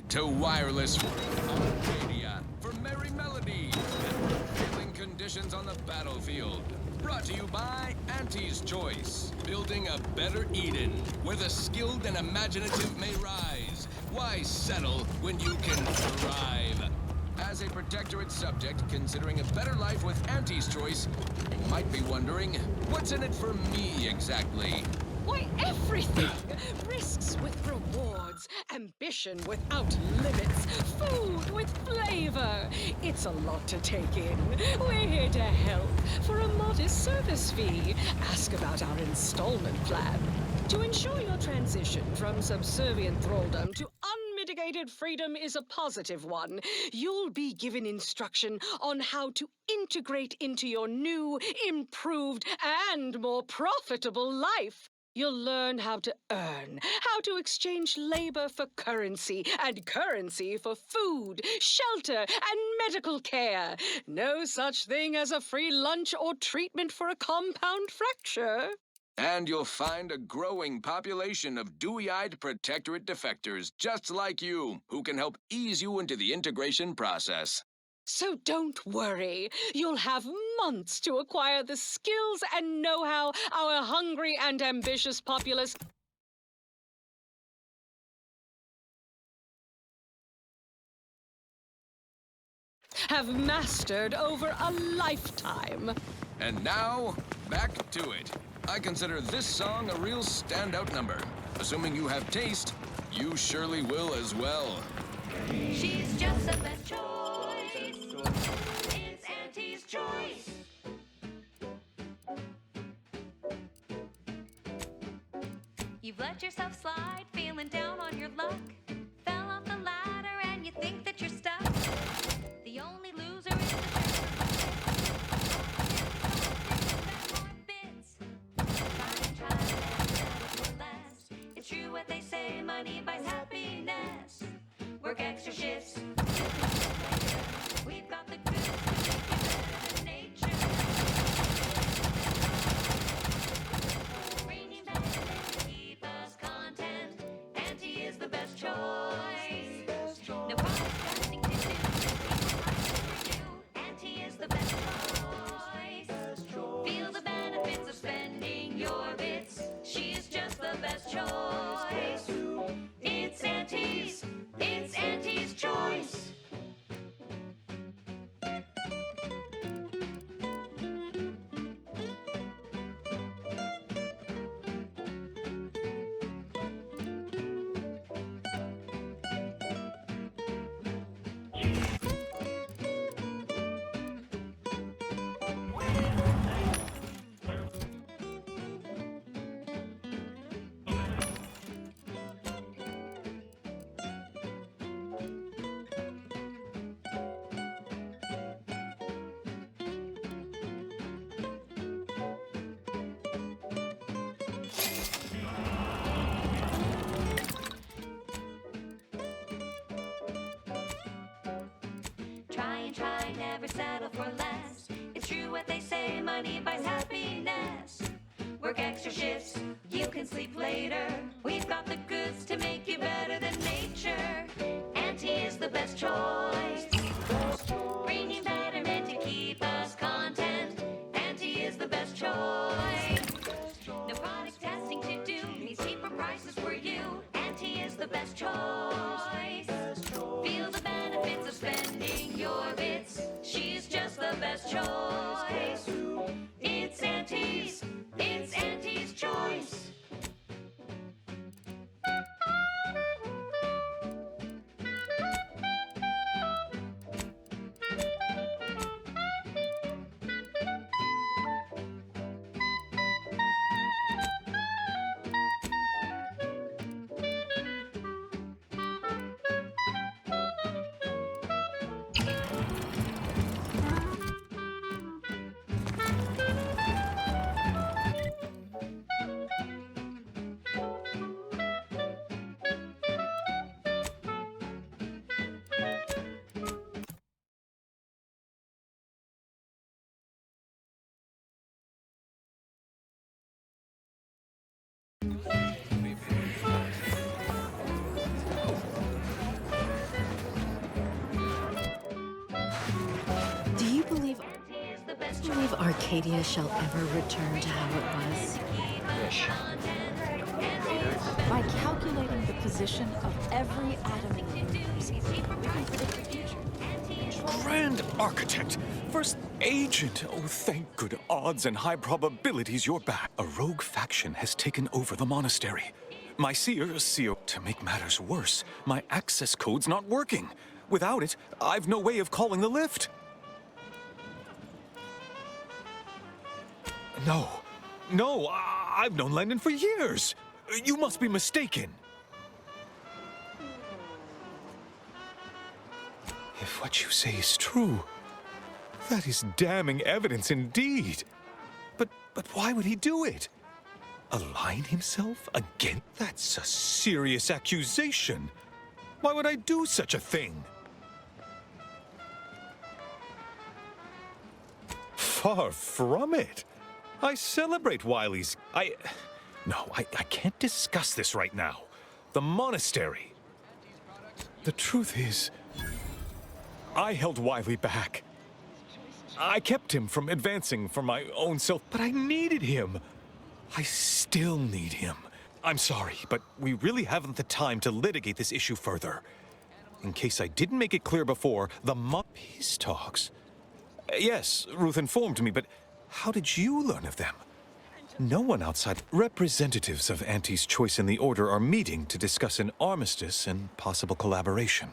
To wireless Arcadia for merry melodies and fulfilling conditions on the battlefield. Brought to you by Auntie's Choice. Building a better Eden where the skilled and imaginative may rise. Why settle when you can thrive? As a protectorate subject considering a better life with Auntie's Choice, you might be wondering, what's in it for me exactly? Why, everything! Risks with rewards, ambition without limits, food with flavor. It's a lot to take in. We're here to help for a modest service fee. Ask about our installment plan. To ensure your transition from subservient thraldom to unmitigated freedom is a positive one, you'll be given instruction on how to integrate into your new, improved, and more profitable life. You'll learn how to earn, how to exchange labor for currency, and currency for food, shelter, and medical care. No such thing as a free lunch or treatment for a compound fracture. And you'll find a growing population of dewy-eyed protectorate defectors just like you, who can help ease you into the integration process. So don't worry. You'll have months to acquire the skills and know-how our hungry and ambitious populace have mastered over a lifetime. And now, back to it. I consider this song a real standout number. Assuming you have taste, you surely will as well. She's just the best choice. It's Auntie's Choice. You've let yourself slide, feeling down on your luck. Fell off the ladder and you think that you're stuck. The only loser is the more bits. Try and settle for less. It's true what they say, money buys happiness. Work extra shifts. We've got the goods to make you better than nature. Bringing back and keep us content. Auntie is the best choice. No podcasting to do. For you, Auntie is the best choice. Feel the benefits of spending your bits. She's just the best choice. It's Auntie's. It's Auntie's Choice. Try, never settle for less. It's true what they say, money buys happiness. Work extra shifts, you can sleep later. We've got the goods to make you better than nature. Auntie is the best choice. Bringing betterment to keep us content. Auntie is the best choice. No product testing to do, these cheaper prices for you. Auntie is the best choice. Feel the benefits of spending your bits. She's just the best choice. It's Auntie's. It's Auntie's Choice. Arcadia shall ever return to how it was. Wish. By calculating the position of every atom in the universe, we can predict the future. Grand Architect! First Agent! Oh, thank good odds and high probabilities you're back. A rogue faction has taken over the monastery. My seer, to make matters worse, my access code's not working. Without it, I've no way of calling the lift. No, I've known Landon for years. You must be mistaken. If what you say is true, that is damning evidence indeed. But why would he do it? Align himself again? That's a serious accusation. Why would I do such a thing? Far from it. I celebrate Wiley's... No, I can't discuss this right now. The monastery. The truth is, I held Wiley back. I kept him from advancing for my own self, but I needed him. I still need him. I'm sorry, but we really haven't the time to litigate this issue further. In case I didn't make it clear before, peace talks. Yes, Ruth informed me, but how did you learn of them? No one outside. Representatives of Auntie's Choice and the Order are meeting to discuss an armistice and possible collaboration.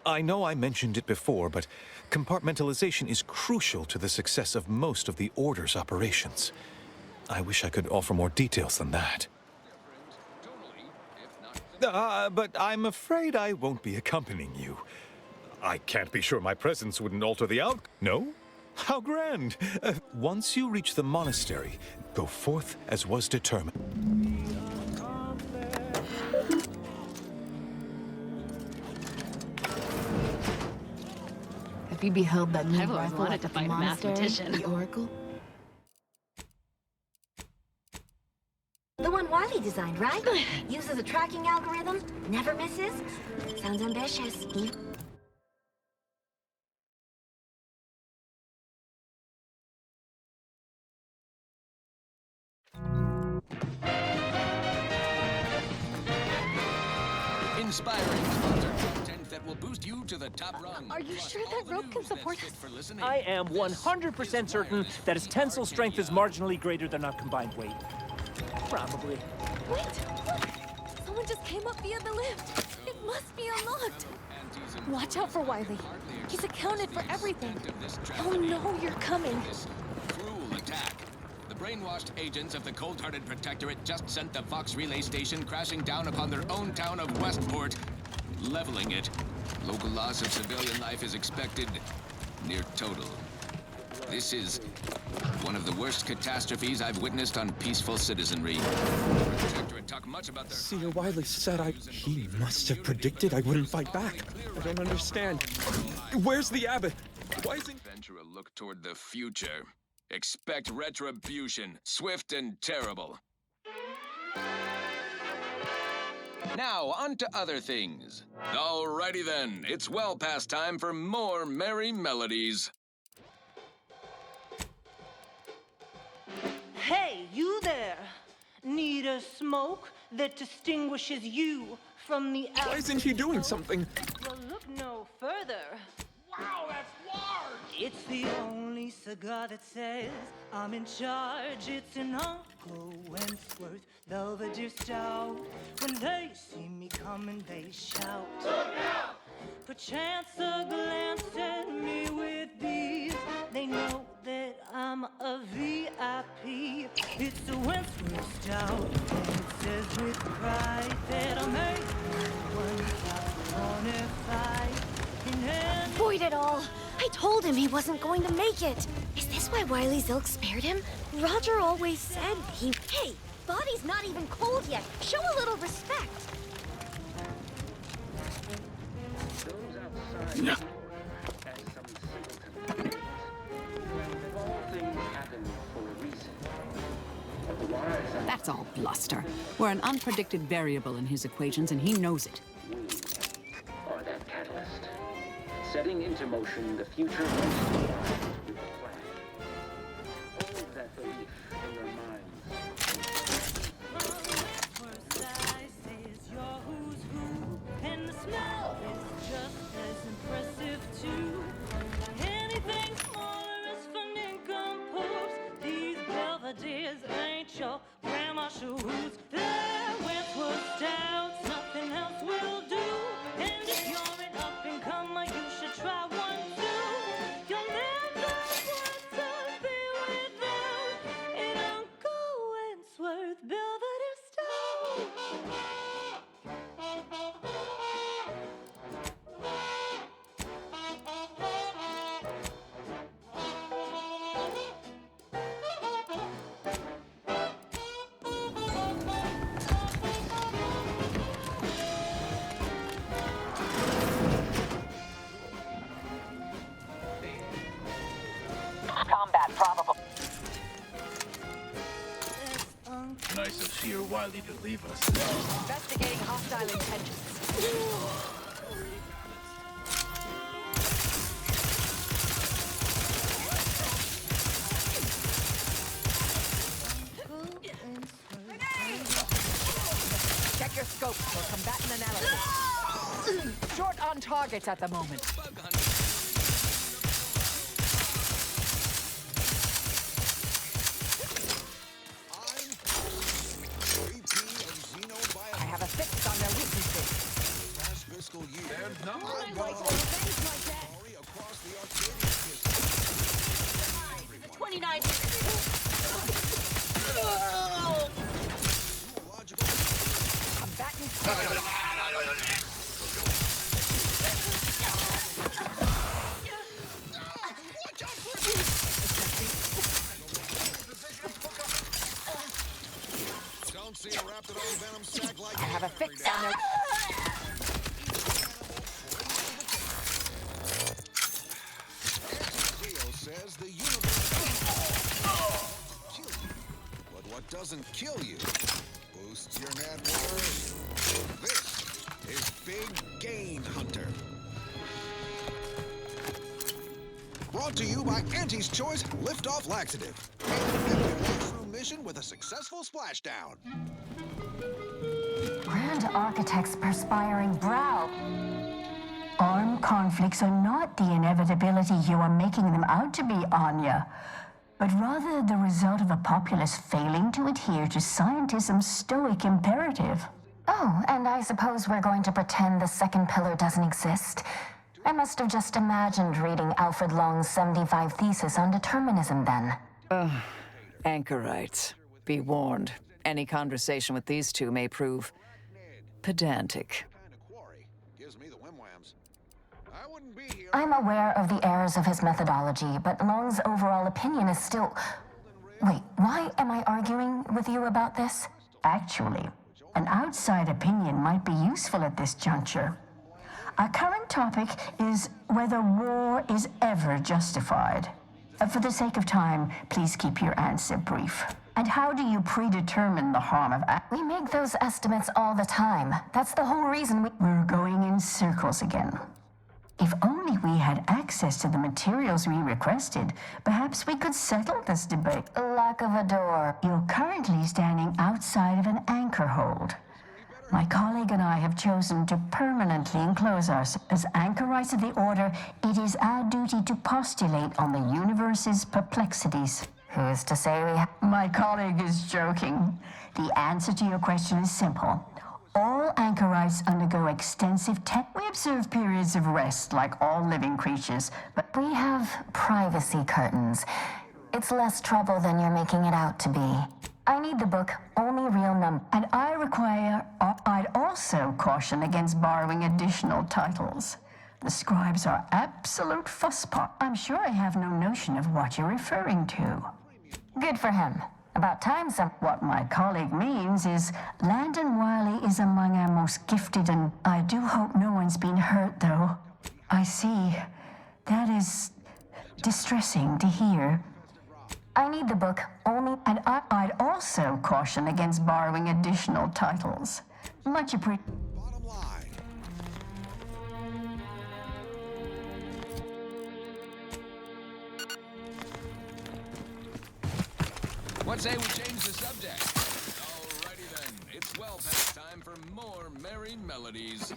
I know I mentioned it before, but compartmentalization is crucial to the success of most of the Order's operations. I wish I could offer more details than that. But I'm afraid I won't be accompanying you. I can't be sure my presence wouldn't alter the outcome. No? How grand! Once you reach the monastery, go forth as was determined. Have you beheld that new I've always rifle wanted at to the fight a monastery, mathematician. the Oracle? The one Wiley designed, right? Uses a tracking algorithm, never misses. Sounds ambitious. Inspiring sponsored content that will boost you to the top rung. Are you Plus sure all that the rope can news that's support fit us? for listening. I am This 100% certain that its tensile strength is marginally greater than our combined weight. Probably. Wait, look! Someone just came up via the lift. It must be unlocked. Watch out for Wiley. He's accounted for everything. Oh no, you're coming. This cruel attack. The brainwashed agents of the cold-hearted protectorate just sent the Vox relay station crashing down upon their own town of Westport, leveling it. Local loss of civilian life is expected near total. This is one of the worst catastrophes I've witnessed on peaceful citizenry. The protectorate talk much about their... Seer Wiley said he must have predicted I wouldn't fight back. I don't understand. Where's the abbot? Why isn't... Venture a look toward the future. Expect retribution, swift and terrible. Now, on to other things. Alrighty then, it's well past time for more merry melodies. Hey, you there! Need a smoke that distinguishes you from the average? Why isn't he doing something? Well, look no further. Wow, that's large! It's the only cigar that says I'm in charge. It's an Uncle Wentworth Belvedere Stout. When they see me coming, they shout. Look out! Perchance a glance at me with these. They know that I'm a VIP. It's a Wentworth Stout, and it says with pride that I'll make one top 25 in hand. Void it all! I told him he wasn't going to make it. Is this why Wiley's ilk spared him? Roger always said he... Hey, body's not even cold yet. Show a little respect. Yeah. That's all bluster. We're an unpredicted variable in his equations, and he knows it. Or that catalyst, setting into motion the future. ready to leave us. Investigating hostile intentions. Check your scope for combatant analysis. Short on targets at the moment. I have a fix on their weaknesses. Last fiscal year, There's no The 29. Don't see a raptor venom sack like I have a fix on their... Theo says the universe doesn't kill you. But what doesn't kill you boosts your net worth. This is Big Gain Hunter. Brought to you by Auntie's Choice Liftoff Laxative. Washroom mission with a successful splashdown. Grand Architect's perspiring brow. Armed conflicts are not the inevitability you are making them out to be, Anya, but rather the result of a populace failing to adhere to scientism's stoic imperative. Oh, and I suppose we're going to pretend the second pillar doesn't exist. I must have just imagined reading Alfred Long's 75 thesis on determinism then. Anchorites. Be warned. Any conversation with these two may prove pedantic. I'm aware of the errors of his methodology, but Long's overall opinion is still... Wait, why am I arguing with you about this? Actually, an outside opinion might be useful at this juncture. Our current topic is whether war is ever justified. For the sake of time, please keep your answer brief. And how do you predetermine the harm of We make those estimates all the time. That's the whole reason We're going in circles again. If only we had access to the materials we requested, perhaps we could settle this debate. Lack of a door. You're currently standing outside of an anchor hold. My colleague and I have chosen to permanently enclose us. As anchorites of the Order, it is our duty to postulate on the universe's perplexities. Who is to say we My colleague is joking. The answer to your question is simple. All anchorites undergo extensive We observe periods of rest like all living creatures, but we have privacy curtains. It's less trouble than you're making it out to be. I need the book, only real number. And I'd also caution against borrowing additional titles. The scribes are absolute fusspots. I'm sure I have no notion of what you're referring to. Good for him. About time some... What my colleague means is Landon Wiley is among our most gifted, and I do hope no one's been hurt, though. I see. That is distressing to hear. I need the book, only... And I'd also caution against borrowing additional titles. Much appreciated. Bottom line. What say we change the subject? Alrighty then. It's well past time for more merry melodies.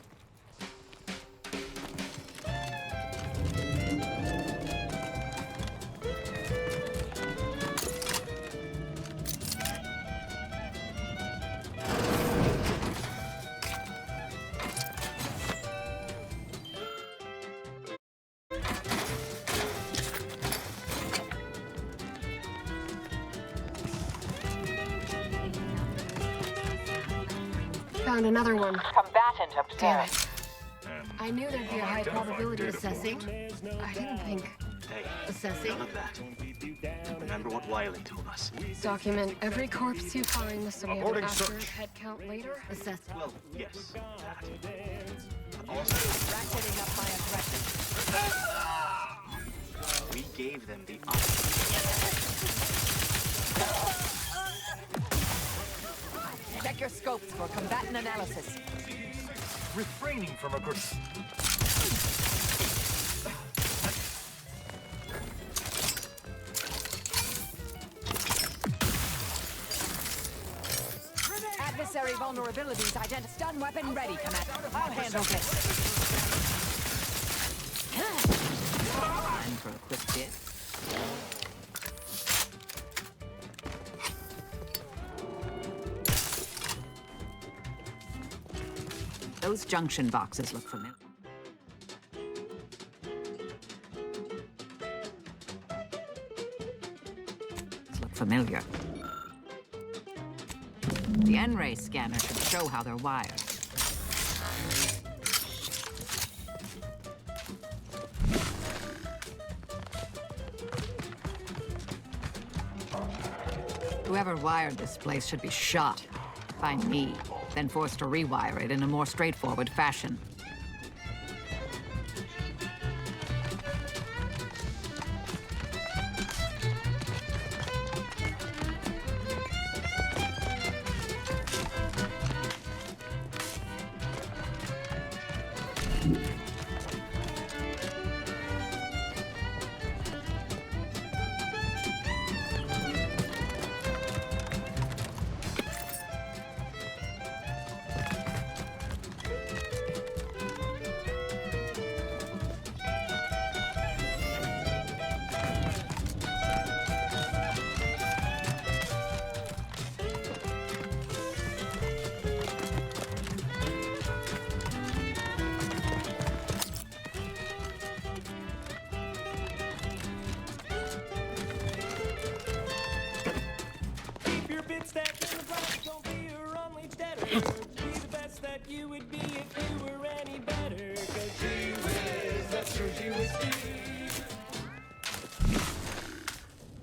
Found another one. Combatant Damn upstairs. it. I knew there'd be a high probability of assessing. I didn't think. Hey, Assessing? none of that. Remember what Wiley told us. Document every corpse you find so we have an Reporting accurate search. head count later. Assess. Well, yes, that. But also, Ratcheting up my aggression. we gave them the option. Check your scopes for combatant analysis. Refraining from aggression. Adversary vulnerabilities identified. Stun weapon ready, Commander. I'll handle this. Time for a quick dip. Those junction boxes look familiar. Look familiar. The N-ray scanner should show how they're wired. Whoever wired this place should be shot by me, then forced to rewire it in a more straightforward fashion.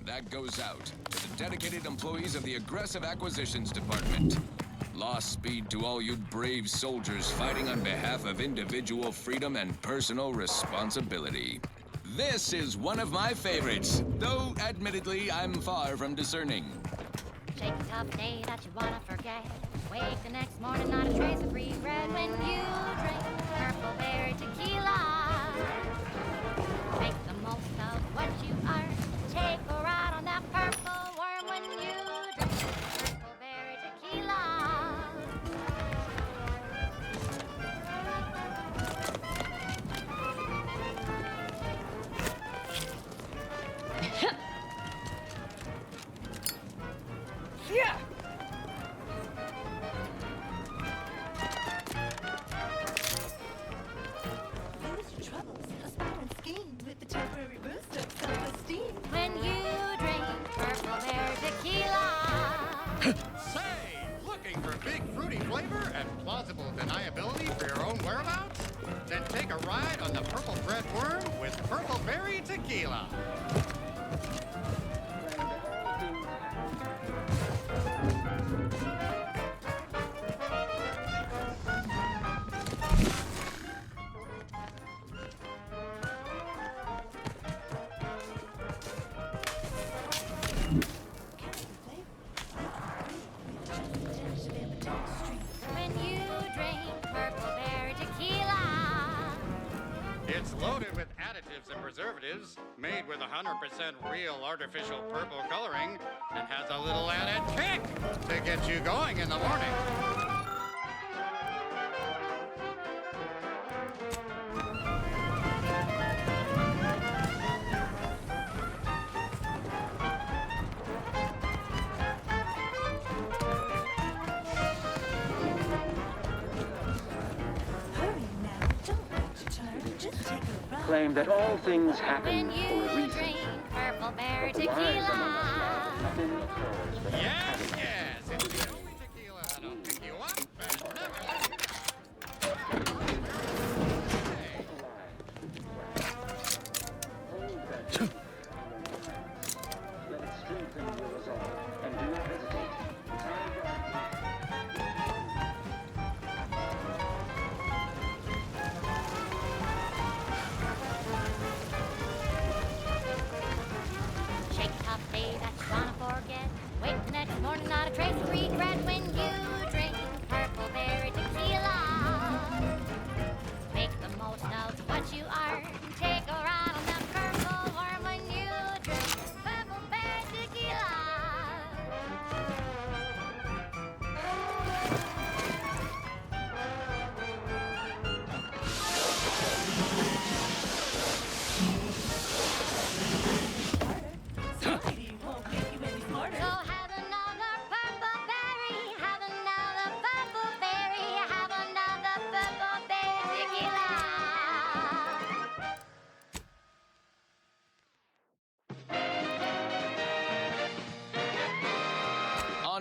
That goes out to the dedicated employees of the Aggressive Acquisitions Department. Lost speed to all you brave soldiers fighting on behalf of individual freedom and personal responsibility. This is one of my favorites, though admittedly I'm far from discerning. Shake a tough day that you wanna forget. Wake the next morning, not a trace of regret when you drink purple berry tequila. Make the most of what you are. Take a ride on that purple worm when you drink purple berry tequila. Yeah! Use your troubles, aspire and scheme with the temporary boost of self-esteem. When you drink purple berry tequila. Say, looking for big fruity flavor and plausible deniability for your own whereabouts? Then take a ride on the purple bread worm with purple berry tequila. When you drink purple berry tequila. It's loaded with additives and preservatives, made with 100% real artificial purple coloring, and has a little added kick to get you going in the morning. Hurry now, don't wait your turn. Just take a ride. Claim that all things happen When for a you reason. drink purple berry But the wise tequila. nothing occurs without Yes, having yes, it's the only tequila that'll pick you up and never let you down. Let it strengthen your resolve, and do not hesitate. Shake a tough day that you wanna forget. Wake the next morning, not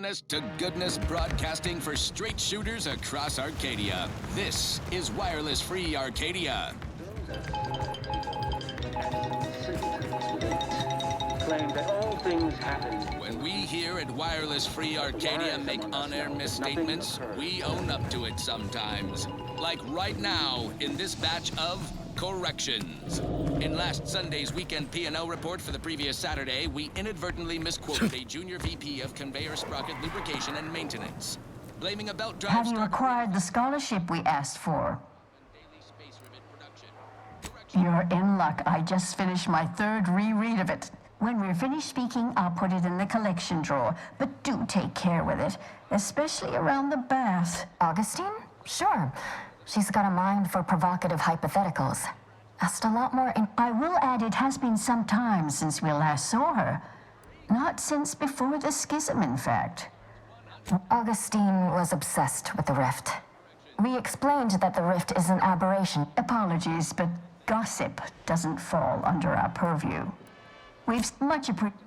honest to goodness broadcasting for straight shooters across Arcadia. This is Wireless Free Arcadia. Claim that all things happen. When we here at Wireless Free Arcadia make on-air misstatements, we own up to it sometimes. Like right now in this batch of corrections. In last Sunday's weekend P&L report for the previous Saturday, we inadvertently misquoted a junior VP of conveyor sprocket lubrication and maintenance, blaming a belt drive. Have you acquired the scholarship we asked for? You're in luck. I just finished my third reread of it. When we're finished speaking, I'll put it in the collection drawer. But do take care with it, especially around the bath. Augustine? Sure. She's got a mind for provocative hypotheticals. Asked a lot more in... I will add it has been some time since we last saw her. Not since before the schism, in fact. Augustine was obsessed with the rift. We explained that the rift is an aberration. Apologies, but gossip doesn't fall under our purview. We've much appreciated.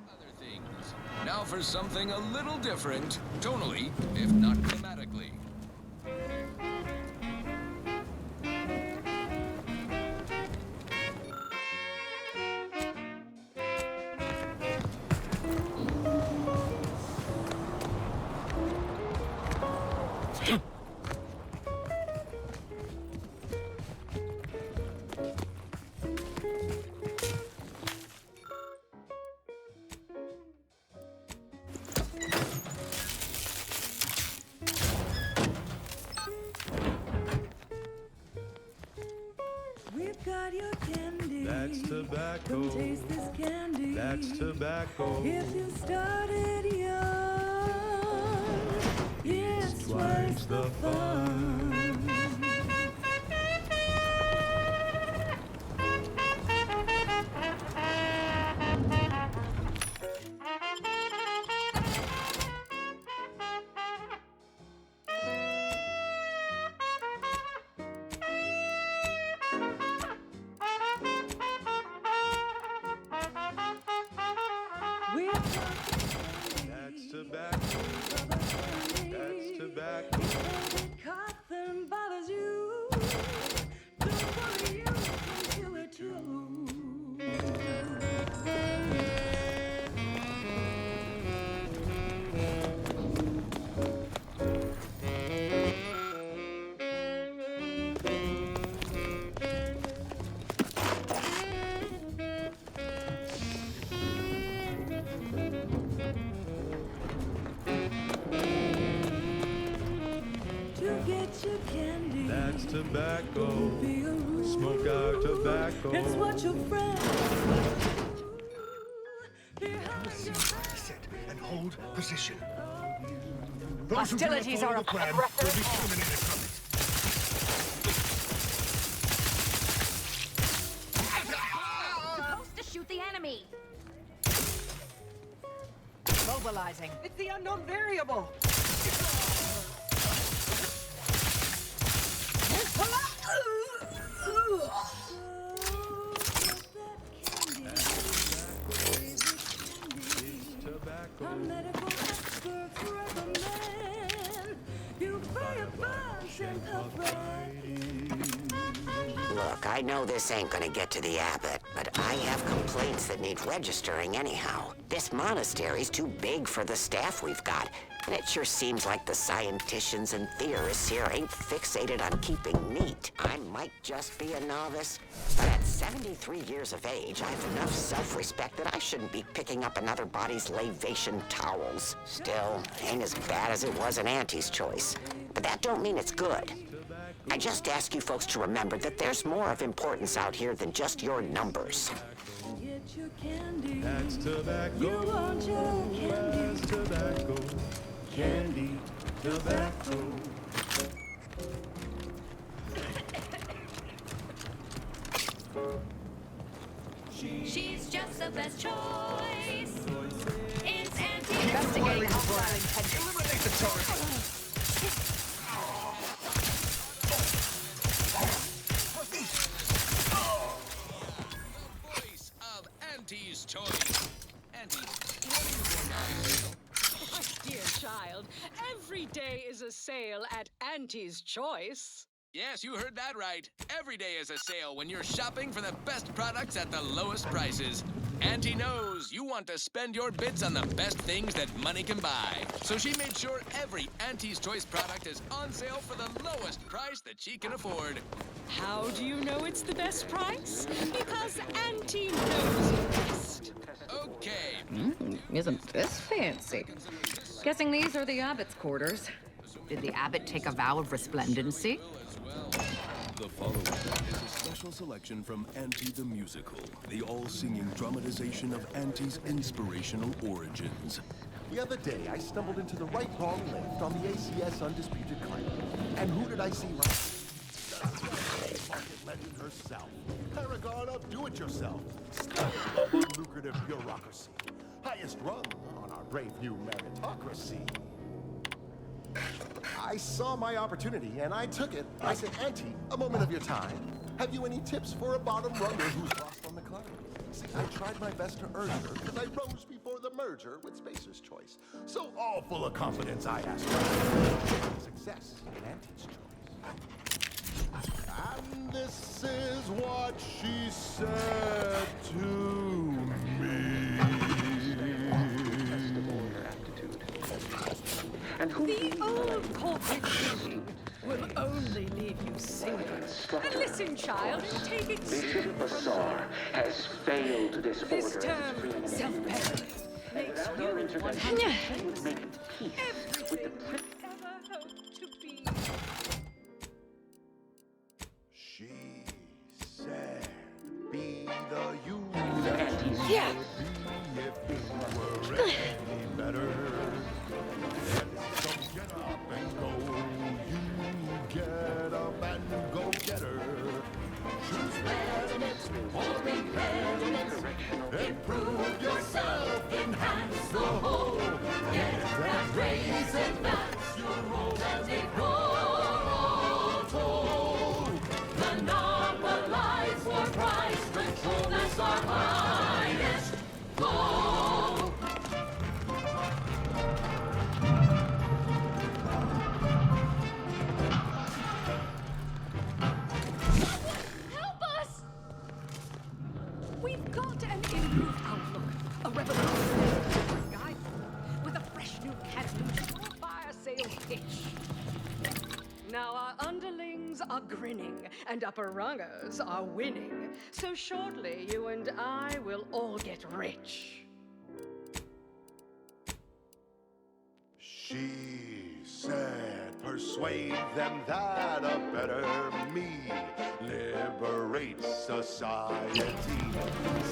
Now for something a little different, tonally, if not grammatically. That's tobacco. Come taste this candy. That's tobacco. If you started young, it's twice the fun. That's tobacco. That's tobacco. Cotton bothers you. Don't worry, you can do it too. That's tobacco. Smoke our tobacco. It's what your friends Sit and hold position. Hostilities are a plan will be terminated from Supposed to shoot the enemy. Mobilizing. It's the unknown variable. A medical expert recommend you buy a bunch and puff right. Look, I know this ain't gonna get to the abbot, but I have complaints that need registering anyhow. This monastery's too big for the staff we've got, and it sure seems like the scienticians and theorists here ain't fixated on keeping neat. I might just be a novice, but at 73 years of age, I have enough self-respect that I shouldn't be picking up another body's lavation towels. Still, ain't as bad as it was in Auntie's choice, but that don't mean it's good. I just ask you folks to remember that there's more of importance out here than just your numbers. Get your candy. That's tobacco. You want your candy. That's tobacco. Candy, tobacco. She's just the best choice. It's Auntie. Investigating hostile intentions. Eliminate the target. Voice of Auntie's choice. Auntie, what are you going on? My dear child, a sale at Auntie's Choice. Yes, you heard that right. Every day is a sale when you're shopping for the best products at the lowest prices. Auntie knows you want to spend your bits on the best things that money can buy. So she made sure every Auntie's Choice product is on sale for the lowest price that she can afford. How do you know it's the best price? Because Auntie knows best. Okay. Isn't this fancy? Guessing these are the abbot's quarters. Did the abbot take a vow of resplendency? The following is a special selection from Auntie the Musical, the all-singing dramatization of Auntie's inspirational origins. The other day, I stumbled into the right-wrong lift on the ACS Undisputed Claim. And who did I see? Market legend herself. Paragon of do-it-yourself. Stunning, lucrative bureaucracy. Highest rung on our brave new meritocracy. I saw my opportunity, and I took it. I said, Auntie, a moment of your time. Have you any tips for a bottom runger who's lost on the climb? See, I tried my best to urge her, because I rose before the merger with Spacer's Choice. So all full of confidence, I asked her. Success in Auntie's Choice. And this is what she said to me. And the old corporate thinking will only leave you single. And listen, child, and take it Bishop Bassar has failed this order. This term, self-betterment, makes you 100% everything you ever hoped to be. She said, be the you Yeah. be if you were any better. Get up and go, you get up and go get her. Choose impediments or impediments. Improve yourself, enhance the whole. Get that raise, advance your role as a pro toll. Monopolize for price control, that's our highest goal. Help us! We've got an improved outlook, a revolutionary guide with a fresh new cannon or fire sales pitch. Now our underlings are grinning and upper rungers are winning. So shortly you and I will all get rich. She said, persuade them that a better me liberates society.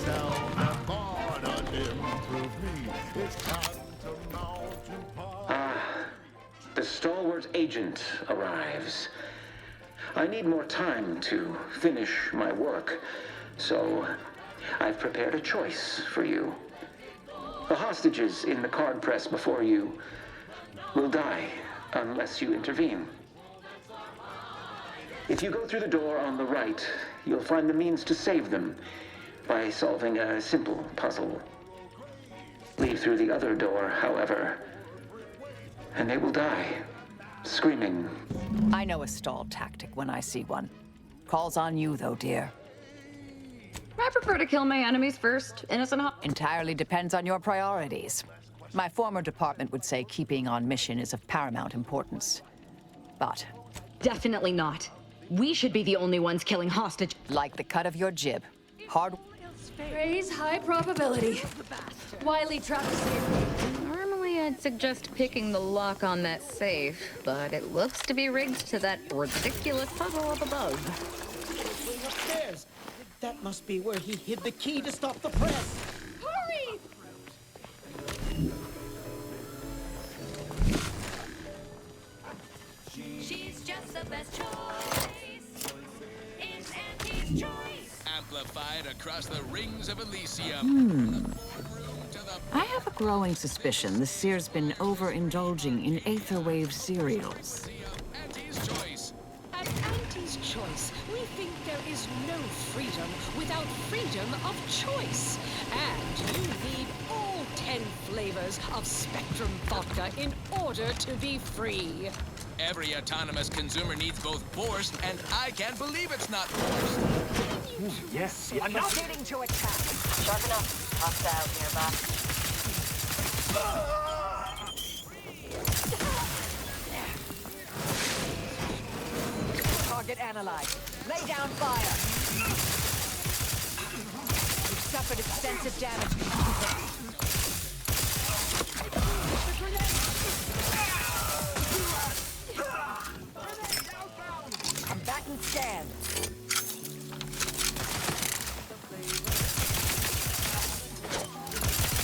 Sell them on an improved me. It's time to mount and party. The stalwart agent arrives. I need more time to finish my work, so I've prepared a choice for you. The hostages in the card press before you will die unless you intervene. If you go through the door on the right, you'll find the means to save them by solving a simple puzzle. Leave through the other door, however, and they will die, screaming. I know a stall tactic when I see one. Calls on you, though, dear. I prefer to kill my enemies first, innocent. Entirely depends on your priorities. My former department would say keeping on mission is of paramount importance. But... Definitely not. We should be the only ones killing hostage. Like the cut of your jib. Hard... Raise high probability. Wiley Travis here. Normally I'd suggest picking the lock on that safe, but it looks to be rigged to that ridiculous puzzle up above. Way upstairs. That must be where he hid the key to stop the press. Hurry! She's just the best choice. It's Auntie's Choice. Amplified across the rings of Elysium. I have a growing suspicion the seer's been overindulging in aetherwave cereals. Auntie's Choice. At Auntie's Choice, we think there is no freedom without freedom of choice. And you need all 10 flavors of Spectrum vodka in order to be free. Every autonomous consumer needs both forced, and I can't believe it's not forced. Yes. Proceeding to attack. Sharp enough. Hostile nearby. Target analyzed. Lay down fire. You've suffered extensive damage. Come back and scan.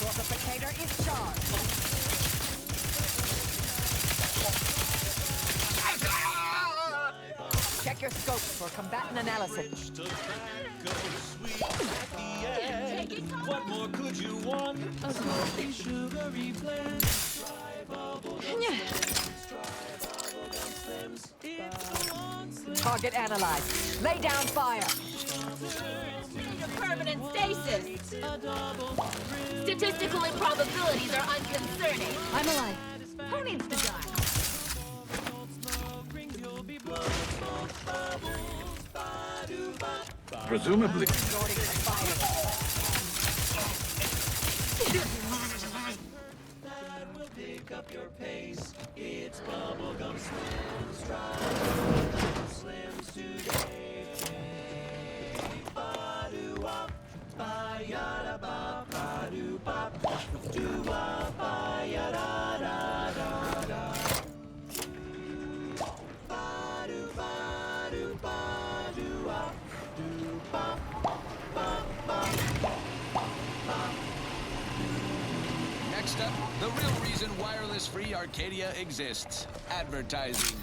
Fortificator is charged. Check your scopes for combatant analysis. What more could you want? A smoky, sugary blend. Try bubble gum slims. Target analyzed. Lay down fire. Permanent stasis. Statistical improbabilities are unconcerning. I'm alive. Who needs to die? Presumably. That will pick up your pace. It's bubblegum slims. Try bubblegum slims today. Ba-do-wop, ba-yada-ba, ba-do-bop, do-wop, ba-yada-da-da-da. Ba-do-ba-do-ba-do-wop, do-bop, bop-bop, bop. Next up, the real reason wireless-free Arcadia exists. Advertising.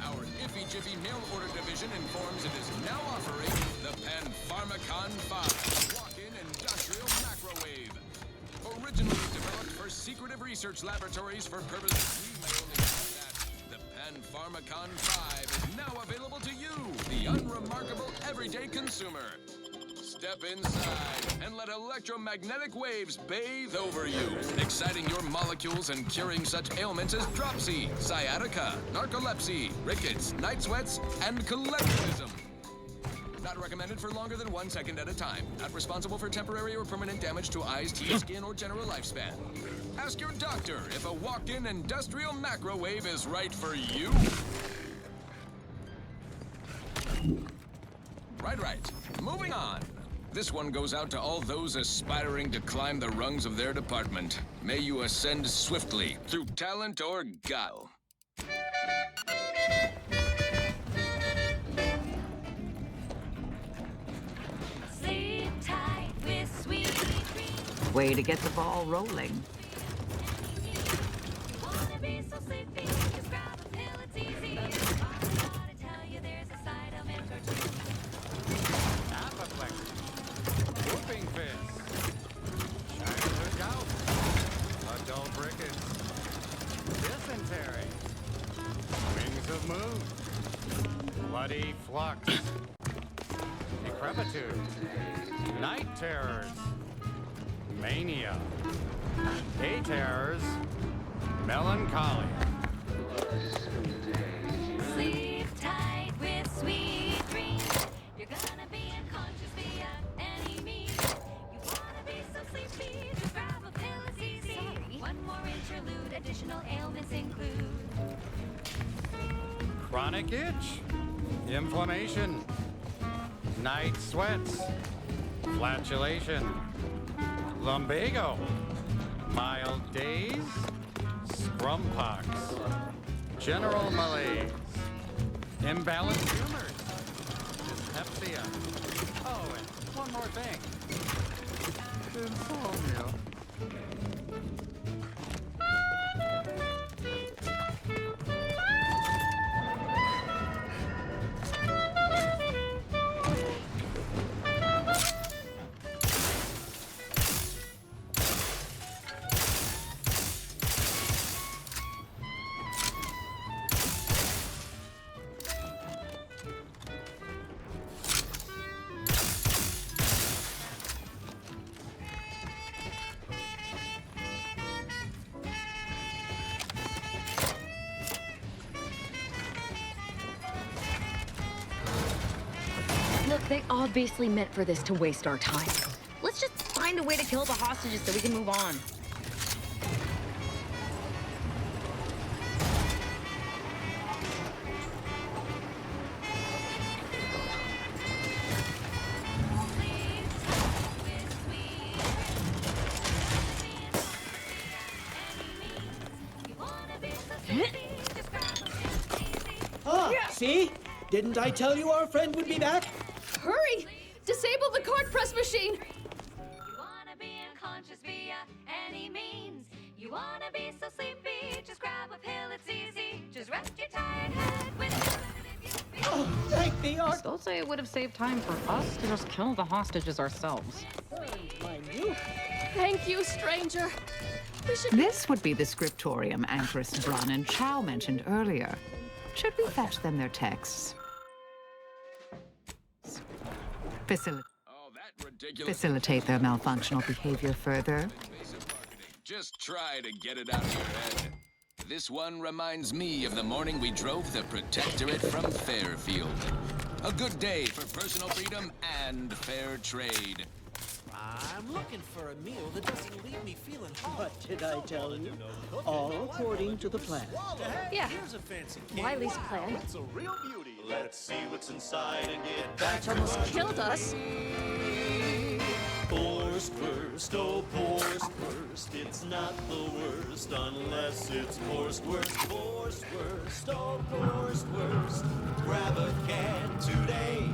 Our Iffy Jiffy mail order division informs it is now offering the Pan Pharmacon 5 walk-in industrial macrowave. Originally developed for secretive research laboratories for purposes we may only know that, the Pan Pharmacon 5 is now available to you, the unremarkable everyday consumer. Step inside and let electromagnetic waves bathe over you, exciting your molecules and curing such ailments as dropsy, sciatica, narcolepsy, rickets, night sweats, and collectivism. Not recommended for longer than 1 second at a time. Not responsible for temporary or permanent damage to eyes, teeth, skin, or general lifespan. Ask your doctor if a walk-in industrial macrowave is right for you. Right. Moving on. This one goes out to all those aspiring to climb the rungs of their department. May you ascend swiftly through talent or guile. Sleep tight with sweet dreams. Way to get the ball rolling. Wanna be so sleepy, just grab a pill, it's easy. All I gotta tell you, there's a side element or two. Apoplectic. Whooping fist. Childhood gout. Adult rickets. Dysentery. Wings of moon. Bloody flux. Decrepitude. Night terrors. Mania. Day terrors. Melancholy. Sleep tight with sweet dreams. You're gonna be unconscious via any means. You wanna be so sleepy, just grab a pill, it's easy. One more interlude, additional ailments include Chronic itch. Inflammation. Night sweats. Flatulation. Lumbago. Mild days. Scrumpox. General malaise. Imbalanced humors. Dyspepsia. Oh, and one more thing. Insomnia. They obviously meant for this to waste our time. Let's just find a way to kill the hostages so we can move on. See? Didn't I tell you our friend would be back? Hurry! Disable the card press machine! You wanna be unconscious via any means. You wanna be so sleepy, just grab a pill, it's easy. Just rest your tired head with Oh, thank the art. Still say it would have saved time for us to just kill the hostages ourselves. Thank you, stranger. This would be the scriptorium Anchoress Brun and Chow mentioned earlier. Should we fetch them their texts? Facilitate their malfunctional behavior further? Just try to get it out of your head. This one reminds me of the morning we drove the Protectorate from Fairfield. A good day for personal freedom and fair trade. I'm looking for a meal that doesn't leave me feeling hungry. What did I tell you? All according to the plan. Yeah. Here's a fancy Wiley's plan. It's a real beauty. Let's see what's inside and get back Which almost killed us. Force first, oh force first. It's not the worst unless it's forced worst. Force first, oh force first. Grab a can today.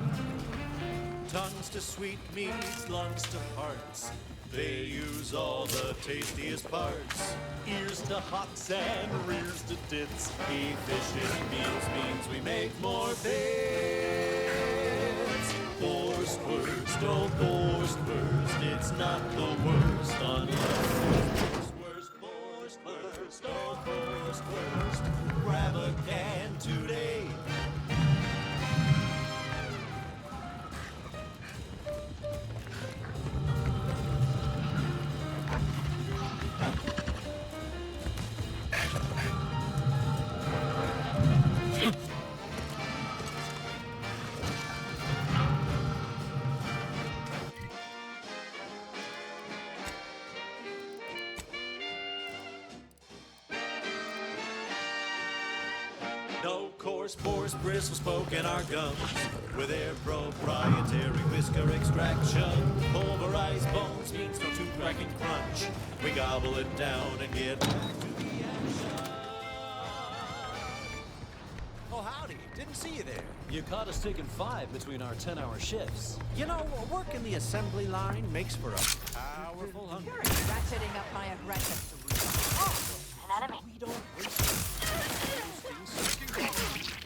Tongues to sweet meats, lungs to hearts. They use all the tastiest parts. Ears to hocks and rears to tits. Efficient means we make more bits. Forced worst, oh forced worst. It's not the worst unless it's worst. Forced worst, oh forced worst. Grab a can today. No coarse pores bristle spoke in our gums with their proprietary whisker extraction. Pulverized bones means no tooth cracking crunch. We gobble it down and get back to the action. Oh, howdy. Didn't see you there. You caught us taking 5 between our 10-hour shifts. You know, working the assembly line makes for a powerful hunger. You're ratcheting up my aggression. Oh, an enemy. We don't waste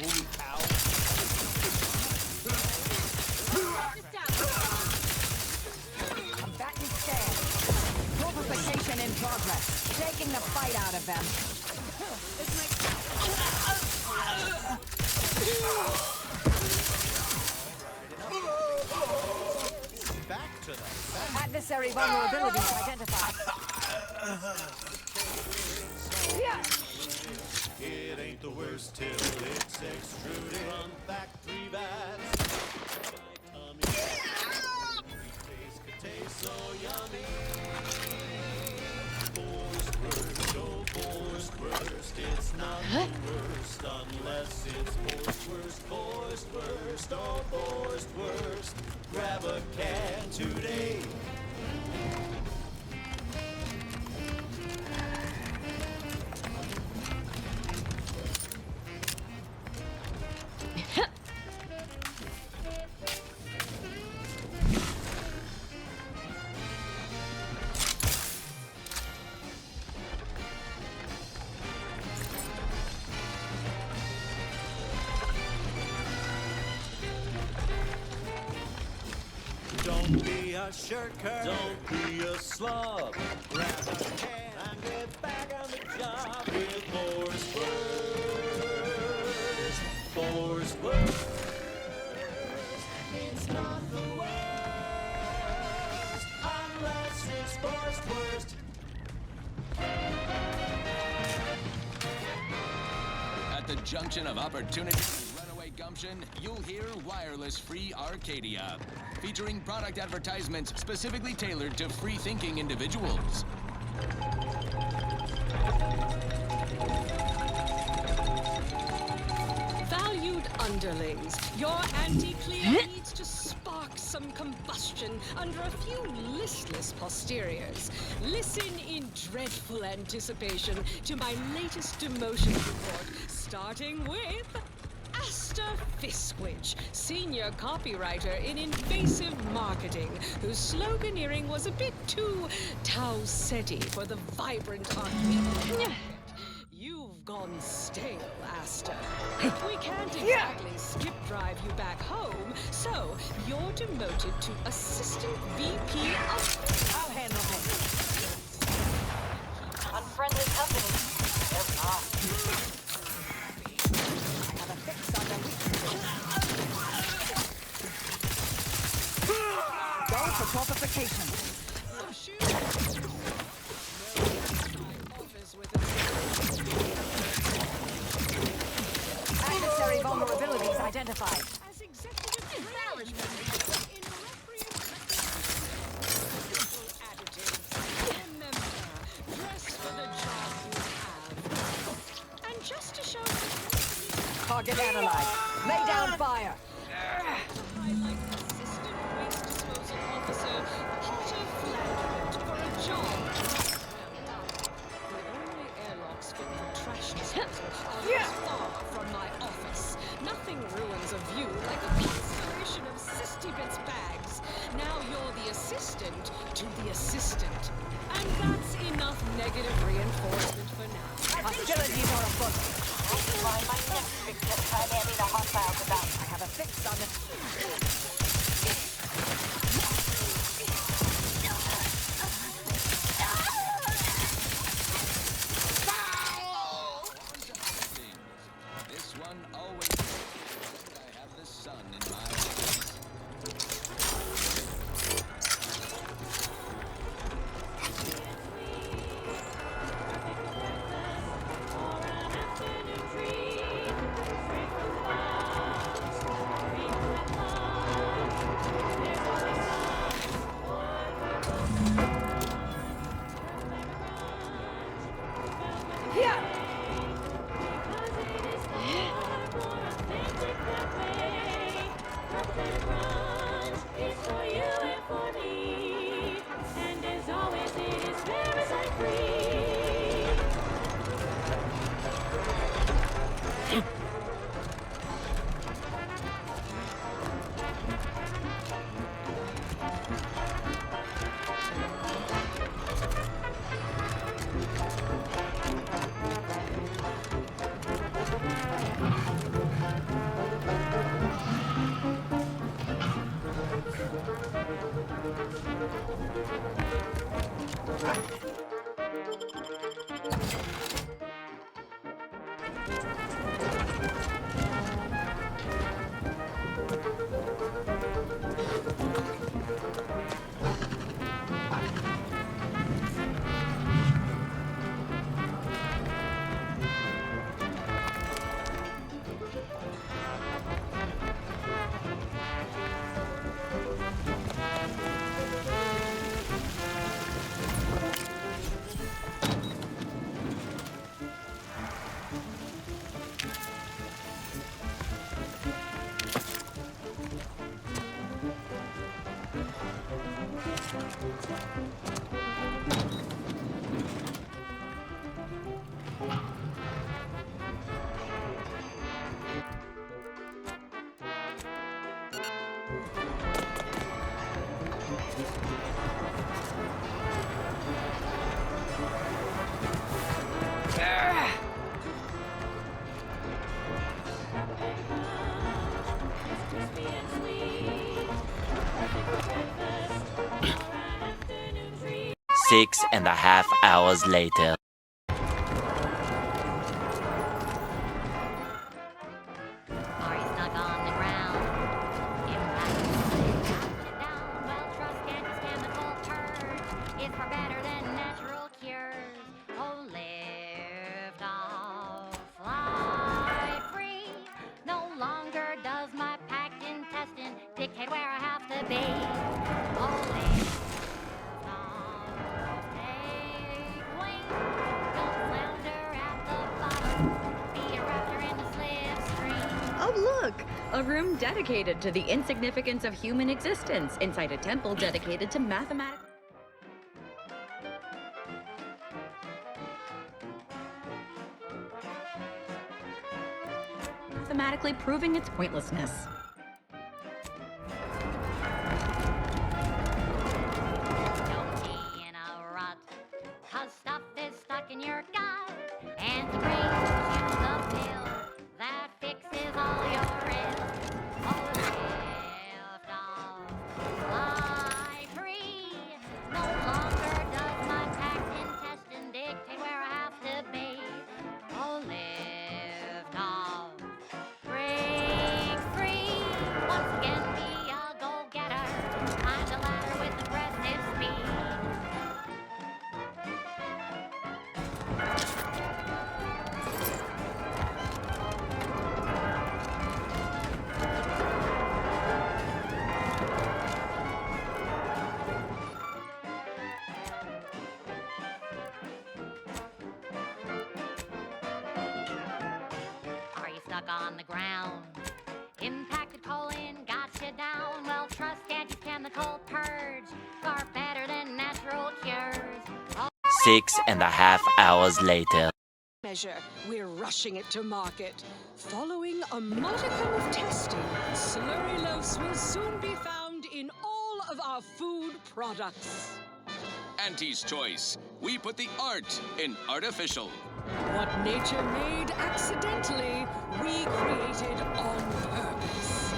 holy cow. Combatant stand. Pulverization in progress. Taking the fight out of them. Back to the Adversary vulnerabilities identified. It ain't the worst till it's extruded on factory vats. Taste so yummy. Forced worst, oh forced worst. It's not the worst unless it's forced worst. Forced worst, oh forced worst. Grab a can today. Don't be a shirker. Don't be a slob. Grab a can and get back on the job with forced worst. Forced worst. It's not the worst unless it's forced worst. At the junction of opportunity and runaway gumption, you'll hear wireless-free Arcadia, featuring product advertisements specifically tailored to free-thinking individuals. Valued underlings, your anti-clear needs to spark some combustion under a few listless posteriors. Listen in dreadful anticipation to my latest demotion report, starting with Asta Fiskwich, senior copywriter in invasive marketing, whose sloganeering was a bit too Tau-Ceti for the vibrant Arcadia. You've gone stale, Asta. We can't exactly skip drive you back home, so you're demoted to Assistant VP of... I'll handle this. Unfriendly company. They're not. I have a fix on them. Go for torpification. Oh, shoot! Adversary vulnerabilities identified. As executive management in additives. Remember, dress for the job you have. And just to show Target analyzed. Lay down fire. highlight Assistant Waste Disposal Officer Potter Flanderant for a job. The only airlocks fit for trash disposal are those far from my office. Nothing ruins a view like a constellation of Sistibits bags. Now you're the assistant to the assistant. And that's enough negative reinforcement for now. Hostilities are afoot. Find my next victim. I'm adding the hostiles about. I have a fix on them. This one always... I have the sun in my eyes. Six and a half hours later. Are you stuck on the ground? You have to put it down. Well, trust anti-chemical turd. It's far better than natural cures. Oh, lift off, fly free. No longer to be. Oh, live long, take wing. Don't flounder at the bottom. Be a raptor in the slipstream. Oh, look! A room dedicated to the insignificance of human existence inside a temple dedicated to mathematics. Mathematically proving its pointlessness. Don't be in a rut, 'cause stuff is stuck in your gut, and the brain gives you the pill that fixes all your ills. Oh, lift off, fly free. No longer does my packed intestine dictate where I have to be. Oh, lift off, break free. Once again, be a go-getter. Climb the ladder with aggressive speed. Are you stuck on the ground? Impacted colon got you down. Well, trust Daddy's chemical purge. Far better than natural cures. 6.5 hours later. Measure, we're rushing it to market. Following a modicum of testing, slurry loafs will soon be found in all of our food products. Auntie's Choice. We put the art in artificial. What nature made accidentally, we created on purpose.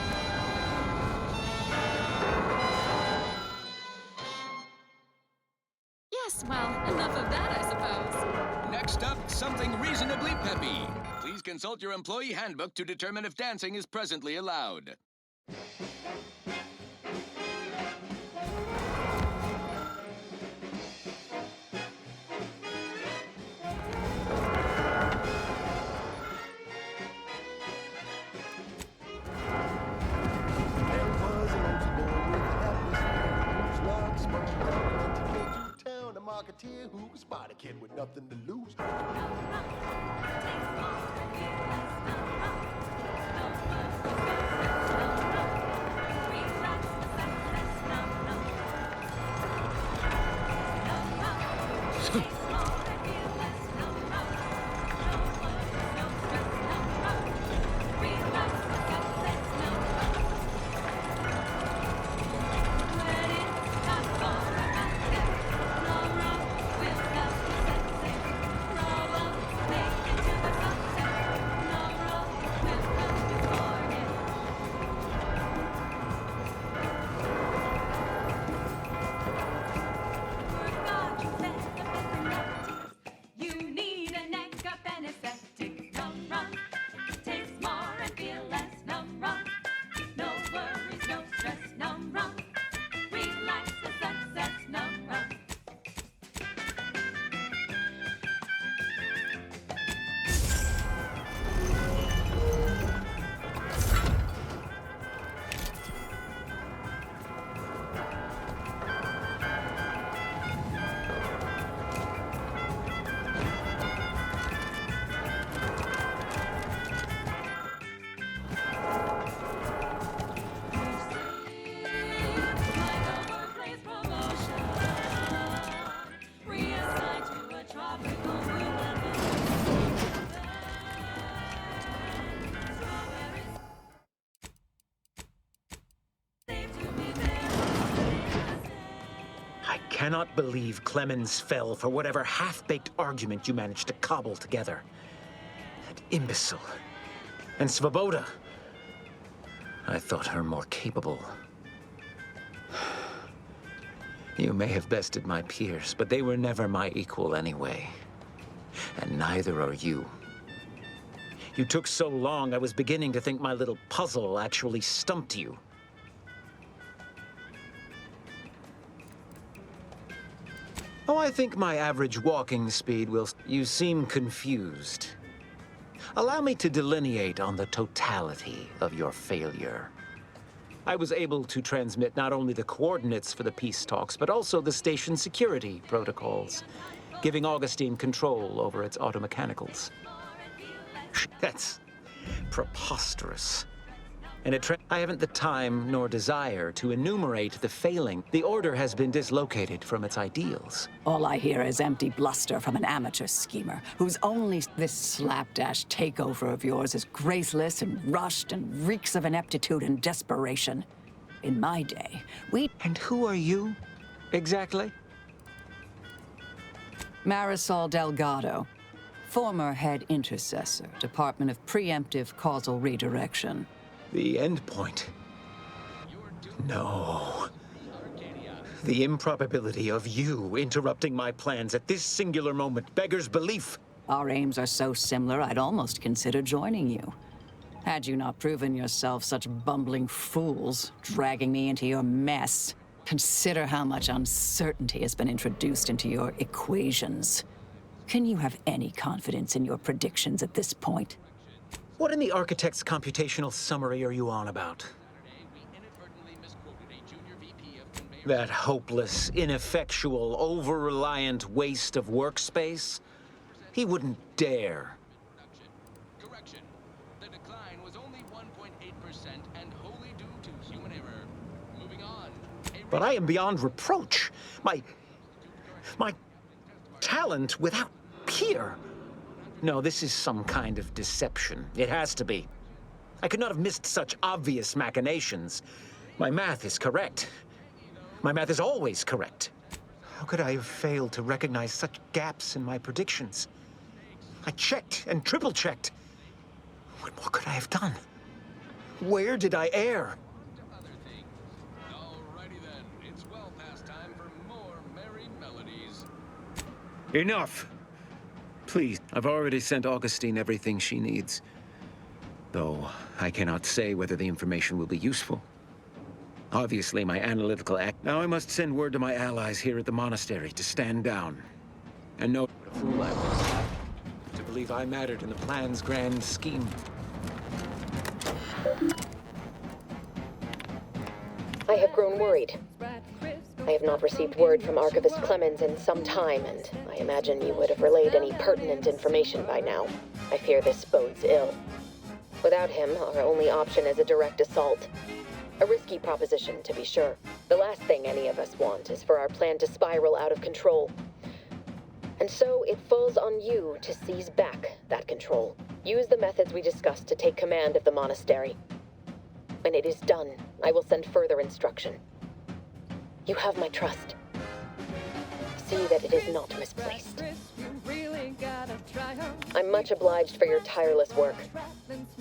Yes, well, enough of that, I suppose. Next up, something reasonably peppy. Please consult your employee handbook to determine if dancing is presently allowed. There was an old boy with a hapless friend whose luck spun around and he came to town. A marketeer who spotted a kid with nothing to lose. I cannot believe Clemens fell for whatever half-baked argument you managed to cobble together. That imbecile. And Svoboda. I thought her more capable. You may have bested my peers, but they were never my equal anyway. And neither are you. You took so long, I was beginning to think my little puzzle actually stumped you. Oh, I think my average walking speed will... You seem confused. Allow me to delineate on the totality of your failure. I was able to transmit not only the coordinates for the peace talks, but also the station security protocols, giving Augustine control over its automechanicals. That's preposterous. And I haven't the time nor desire to enumerate the failing. The Order has been dislocated from its ideals. All I hear is empty bluster from an amateur schemer whose only this slapdash takeover of yours is graceless and rushed and reeks of ineptitude and desperation. In my day, we... And who are you, exactly? Marisol Delgado, former head intercessor, Department of Preemptive Causal Redirection. The endpoint. No. The improbability of you interrupting my plans at this singular moment beggars belief. Our aims are so similar, I'd almost consider joining you. Had you not proven yourself such bumbling fools, dragging me into your mess. Consider how much uncertainty has been introduced into your equations. Can you have any confidence in your predictions at this point? What in the architect's computational summary are you on about? That hopeless, ineffectual, over-reliant waste of workspace? He wouldn't dare. Correction. The decline was only 1.8% and wholly due to human error. Moving on. But I am beyond reproach. My talent without peer. No, this is some kind of deception. It has to be. I could not have missed such obvious machinations. My math is correct. My math is always correct. How could I have failed to recognize such gaps in my predictions? I checked and triple-checked. What more could I have done? Where did I err? Alrighty then. It's well past time for more merry melodies. Enough! Please, I've already sent Augustine everything she needs. Though I cannot say whether the information will be useful. Obviously, my analytical act... Now I must send word to my allies here at the monastery to stand down. And know what a fool I was to believe I mattered in the plan's grand scheme. I have grown worried. I have not received word from Archivist Clemens in some time, and I imagine you would have relayed any pertinent information by now. I fear this bodes ill. Without him, our only option is a direct assault. A risky proposition, to be sure. The last thing any of us want is for our plan to spiral out of control. And so it falls on you to seize back that control. Use the methods we discussed to take command of the monastery. When it is done, I will send further instruction. You have my trust. See that it is not misplaced. I'm much obliged for your tireless work.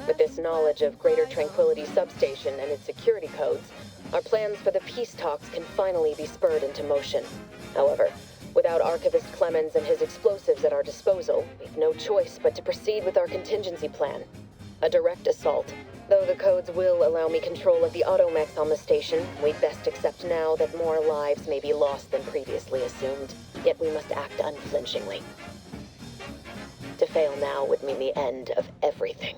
With this knowledge of Greater Tranquility Substation and its security codes, our plans for the peace talks can finally be spurred into motion. However, without Archivist Clemens and his explosives at our disposal, we've no choice but to proceed with our contingency plan. A direct assault. Though the codes will allow me control of the automechs on the station, we'd best accept now that more lives may be lost than previously assumed. Yet we must act unflinchingly. To fail now would mean the end of everything.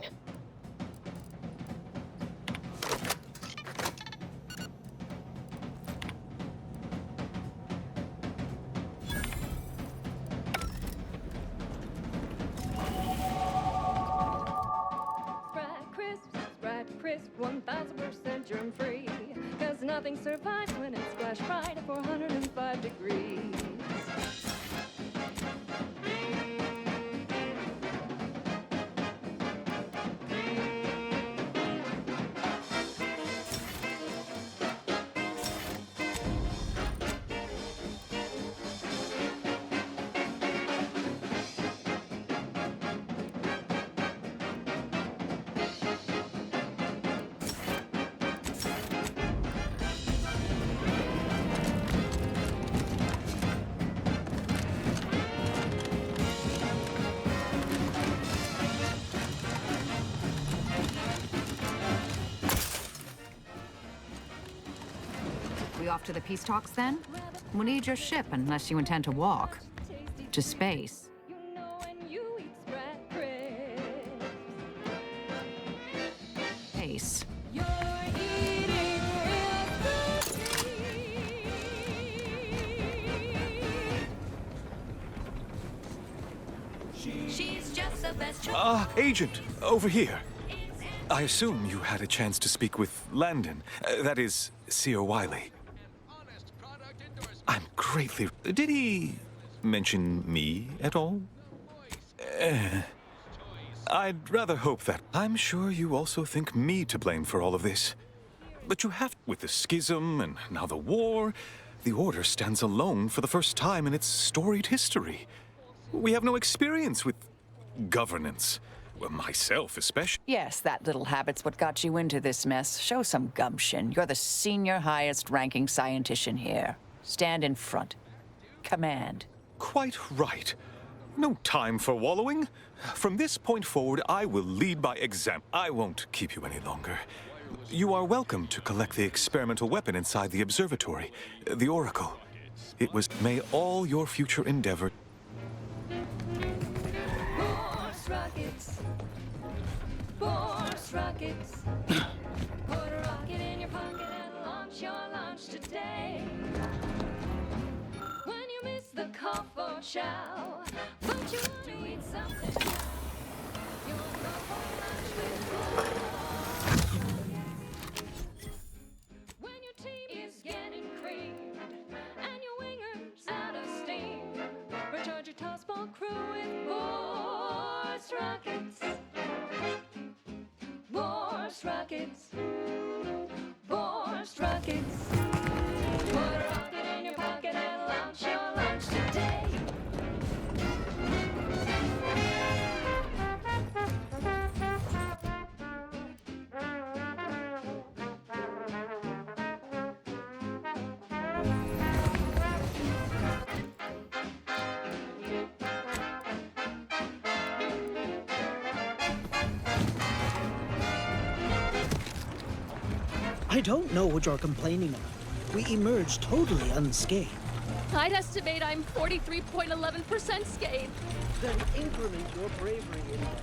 Crisp, 1000% germ-free. Cause nothing survives when it's flash bright at 405 degrees. We off to the peace talks then? We'll need your ship unless you intend to walk. To space. Space. You're eating Agent, over here. I assume you had a chance to speak with Landon. That is, Seer Wiley. I'm greatly... Did he mention me at all? I'd rather hope that. I'm sure you also think me to blame for all of this. But you have, with the schism and now the war, the Order stands alone for the first time in its storied history. We have no experience with governance. Well, myself especially. Yes, that little habit's what got you into this mess. Show some gumption. You're the senior highest-ranking scientician here. Stand in front. Command. Quite right. No time for wallowing. From this point forward, I will lead by example. I won't keep you any longer. You are welcome to collect the experimental weapon inside the observatory, the Oracle. It was... May all your future endeavor... Force rockets. Force rockets. Put a rocket in your pocket and launch your launch today. When you miss the call for chow, but you want to eat something now, you'll go for lunch with force. When your team is getting creamed and your wingers out of steam, recharge your tossball crew with force rockets. Force rockets. Force rockets. Put a rocket in your pocket and launch your lunch today. I don't know what you're complaining about. We emerged totally unscathed. I'd estimate I'm 43.11% scathed. Then increment your bravery index.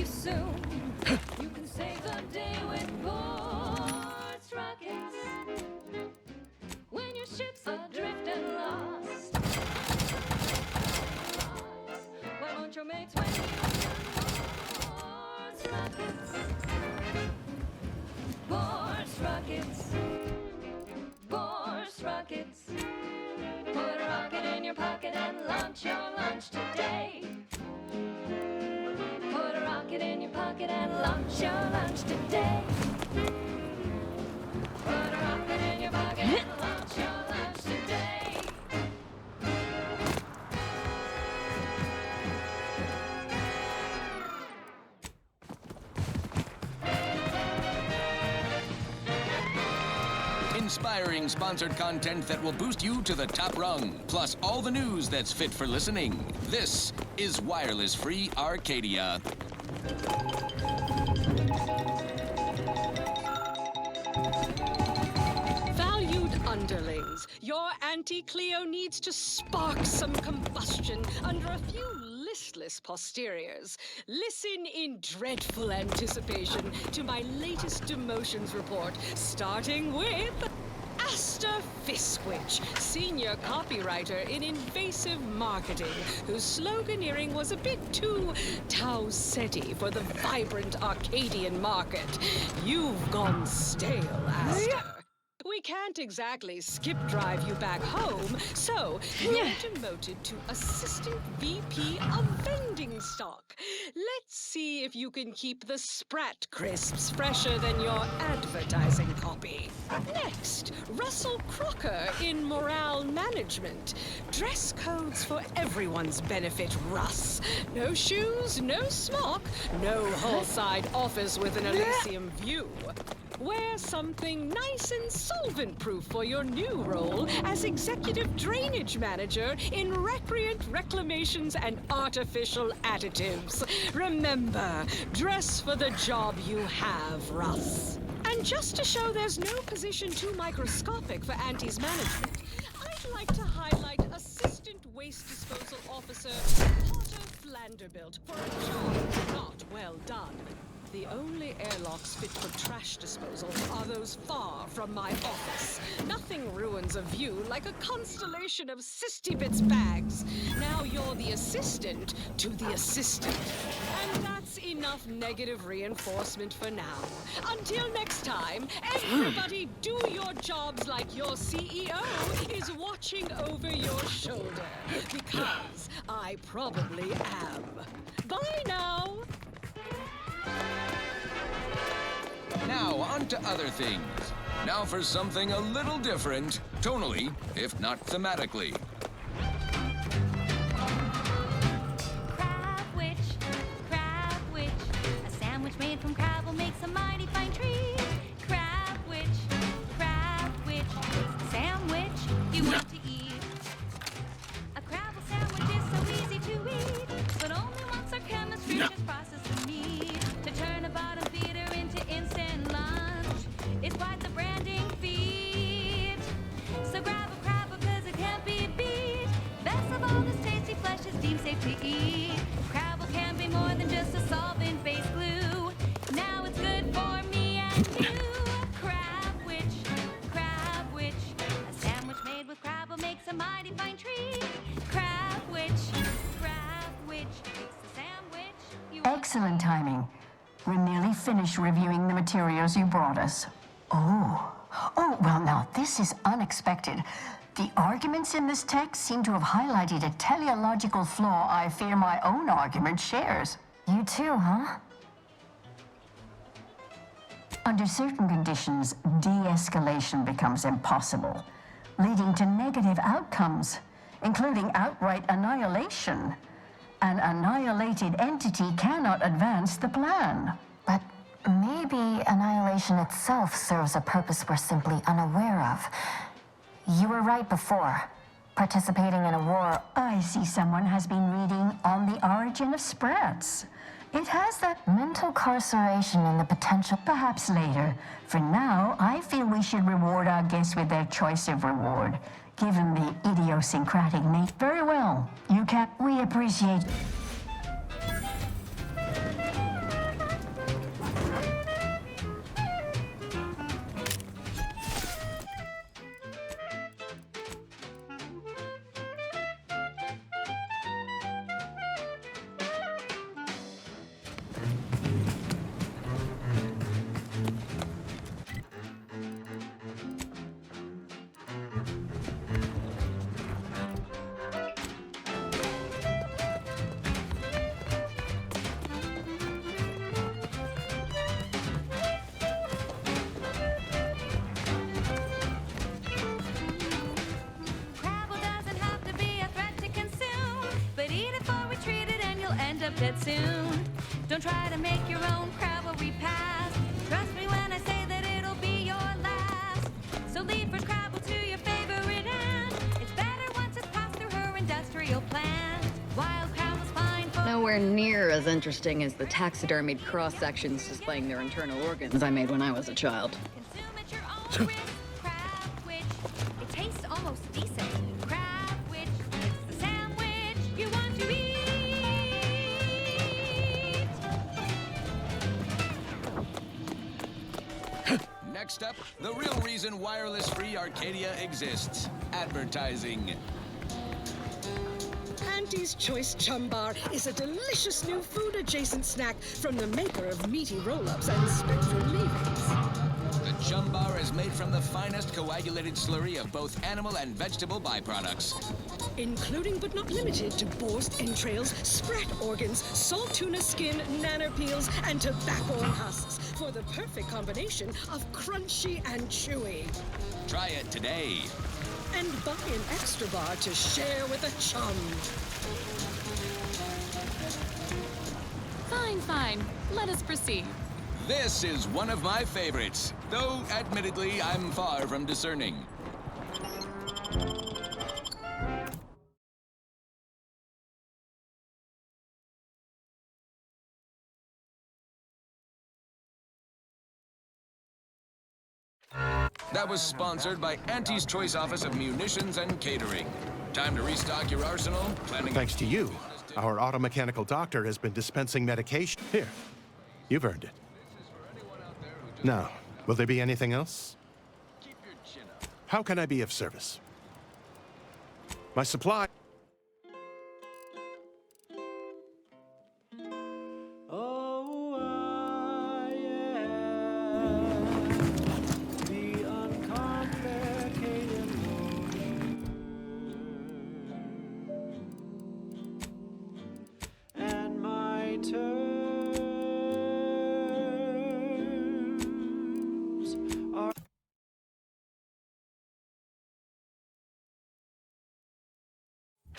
Soon. You can save the day with force rockets. When your ship's adrift and lost, why won't your mates when you force rockets? Force rockets. Force rockets. Put a rocket in your pocket and launch your lunch today. Put a rocket in your pocket and launch your lunch today. Put a rocket in your pocket and launch your lunch today. Inspiring sponsored content that will boost you to the top rung, plus all the news that's fit for listening. This is Wireless Free Arcadia. Valued underlings, your Anti-Cleo needs to spark some combustion under a few listless posteriors. Listen in dreadful anticipation to my latest demotions report, starting with... Mr. Fiskwich, senior copywriter in invasive marketing, whose sloganeering was a bit too Tau-Ceti for the vibrant Arcadian market. You've gone stale, Aster. We can't exactly skip drive you back home, so you're demoted to Assistant VP of Vending Stock. Let's see if you can keep the Sprat crisps fresher than your advertising copy. Next, Russell Crocker in Morale Management. Dress codes for everyone's benefit, Russ. No shoes, no smock, no whole-side office with an Elysium view. Wear something nice and solvent-proof for your new role as Executive Drainage Manager in Recreant Reclamations and Artificial Additives. Remember, dress for the job you have, Russ. And just to show there's no position too microscopic for Auntie's management, I'd like to highlight Assistant Waste Disposal Officer Potter Flanderbilt for a job not well done. The only airlocks fit for trash disposal are those far from my office. Nothing ruins a view like a constellation of Sistybits bags. Now you're the assistant to the assistant. And that's enough negative reinforcement for now. Until next time, everybody do your jobs like your CEO is watching over your shoulder. Because I probably am. Bye now! Now, on to other things. Now for something a little different, tonally, if not thematically. Crab witch, a sandwich made from crab will make some mighty fine treat. Crab witch, a sandwich you want to eat. A crabble sandwich is so easy to eat, but only once our chemistry just processes the meat to turn a bottom feeder into instant lunch. It's quite the branding feat. So grab a crab because it can't be beat. Best of all, this tasty flesh is deemed safe to eat. Crabble can be more than just a solvent-based glue. Now it's good for me and you. Crab witch, a sandwich made with crabble makes a mighty fine treat. Crab witch, it's a sandwich you Excellent timing. We're nearly finished reviewing the materials you brought us. Oh, well now, this is unexpected. The arguments in this text seem to have highlighted a teleological flaw I fear my own argument shares. You too, huh? Under certain conditions, de-escalation becomes impossible, leading to negative outcomes, including outright annihilation. An annihilated entity cannot advance the plan. But maybe annihilation itself serves a purpose we're simply unaware of. You were right before. Participating in a war... I see someone has been reading On the Origin of Sprats. It has that mental carceration and the potential... Perhaps later. For now, I feel we should reward our guests with their choice of reward. Given the idiosyncratic nature... Very well. You can... We appreciate... Dead soon. Don't try to make your own crabble repast. Trust me when I say that it'll be your last. So leave for crabble to your favorite aunt. It's better once it's passed through her industrial plant. Wild crabble's fine for... Nowhere near as interesting as the taxidermied cross-sections displaying their internal organs I made when I was a child. Consume at your own risk. Crab witch. It tastes almost decent. Crab witch. It's the sandwich you want to eat. Next Next up, the real reason wireless-free Arcadia exists. Advertising. Auntie's Choice Chum Bar is a delicious new food-adjacent snack from the maker of meaty roll-ups and spectrum leavings. The Chum Bar is made from the finest coagulated slurry of both animal and vegetable byproducts. Including but not limited to borscht entrails, sprat organs, salt tuna skin, nanner peels, and tobacco husks for the perfect combination of crunchy and chewy. Try it today. And buy an extra bar to share with a chum. Fine, fine. Let us proceed. This is one of my favorites, though admittedly I'm far from discerning. That was sponsored by Auntie's Choice Office of Munitions and Catering. Time to restock your arsenal? Thanks to you, our automechanical doctor has been dispensing medication. Here, you've earned it. Now, will there be anything else? How can I be of service? My supply...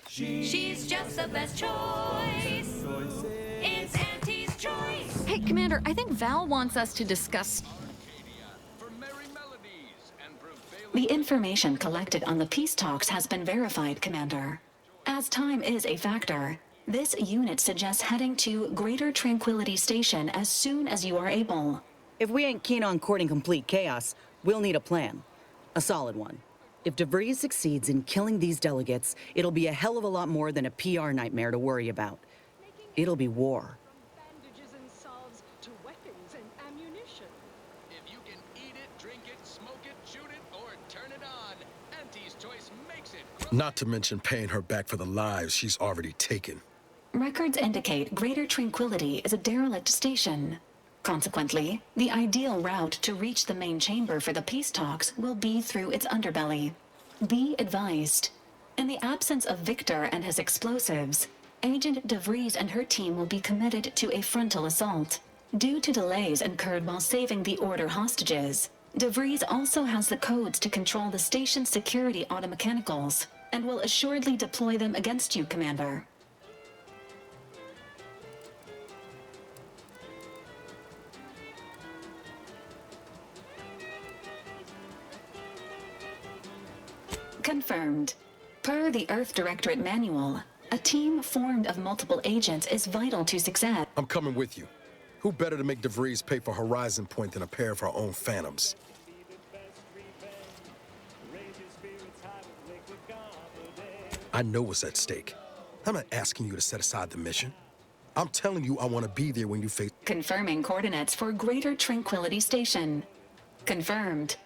She's just the best choice. It's Auntie's Choice. Hey, Commander, I think Val wants us to discuss... The information collected on the peace talks has been verified, Commander. As time is a factor, this unit suggests heading to Greater Tranquility Station as soon as you are able. If we ain't keen on courting complete chaos, we'll need a plan. A solid one. If DeVries succeeds in killing these delegates, it'll be a hell of a lot more than a PR nightmare to worry about. It'll be war. Bandages and salves to weapons and ammunition. If you can eat it, drink it, smoke it, shoot it, or turn it on, Auntie's Choice makes it. Not to mention paying her back for the lives she's already taken. Records indicate Greater Tranquility is a derelict station. Consequently, the ideal route to reach the main chamber for the peace talks will be through its underbelly. Be advised. In the absence of Victor and his explosives, Agent DeVries and her team will be committed to a frontal assault. Due to delays incurred while saving the Order hostages, DeVries also has the codes to control the station's security automechanicals, and will assuredly deploy them against you, Commander. Confirmed. Per the Earth Directorate Manual, a team formed of multiple agents is vital to success. I'm coming with you. Who better to make DeVries pay for Horizon Point than a pair of our own Phantoms? I know what's at stake. I'm not asking you to set aside the mission. I'm telling you I want to be there when you face... Confirming coordinates for Greater Tranquility Station. Confirmed.